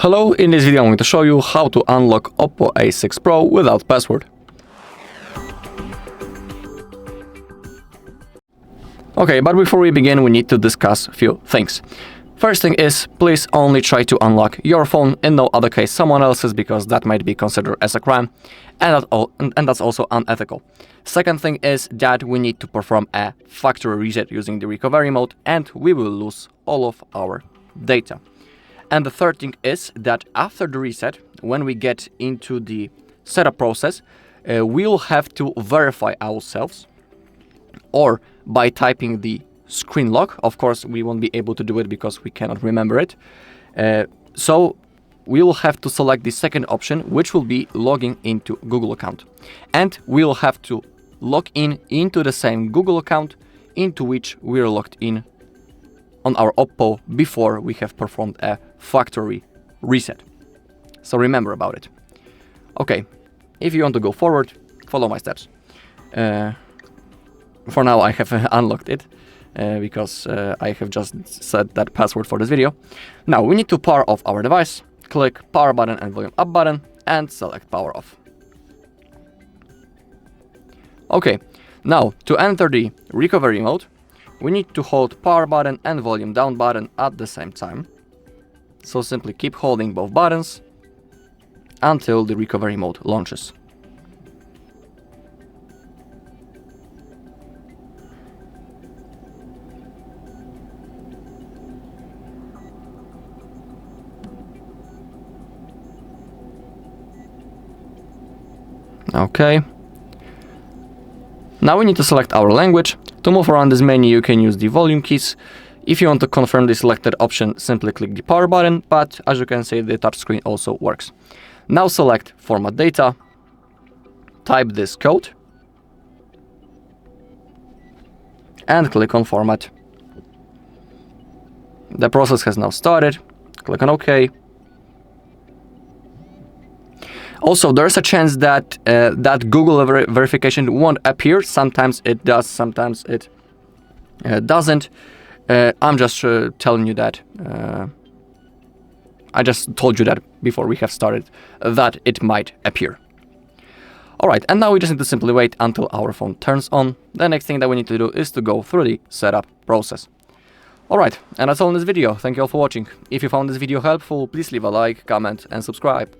Hello, in this video I'm going to show you how to unlock OPPO A6 Pro without password. Okay, but before we begin we need to discuss a few things. First thing is, please only try to unlock your phone, in no other case someone else's, because that might be considered as a crime, and that's also unethical. Second thing is that we need to perform a factory reset using the recovery mode, and we will lose all of our data. And the third thing is that after the reset, when we get into the setup process, we'll have to verify ourselves, or by typing the screen lock. Of course, we won't be able to do it because we cannot remember it. So we will have to select the second option, which will be logging into Google account. And we'll have to log in into the same Google account into which we're logged in on our OPPO before we have performed a factory reset. So remember about it. Okay, if you want to go forward, follow my steps. For now I have unlocked it because I have just set that password for this video. Now we need to power off our device. Click power button and volume up button and select power off. Okay, now to enter the recovery mode, we need to hold power button and volume down button at the same time. So simply keep holding both buttons until the recovery mode launches. Okay. Now we need to select our language. To move around this menu, you can use the volume keys. If you want to confirm the selected option, simply click the power button, but as you can see, the touchscreen also works. Now select Format Data, type this code, and click on Format. The process has now started. Click on OK. Also, there's a chance that that Google verification won't appear. Sometimes it does, sometimes it doesn't. I'm just telling you that. I just told you that before we have started, that it might appear. Alright, and now we just need to simply wait until our phone turns on. The next thing that we need to do is to go through the setup process. Alright, and that's all in this video. Thank you all for watching. If you found this video helpful, please leave a like, comment and subscribe.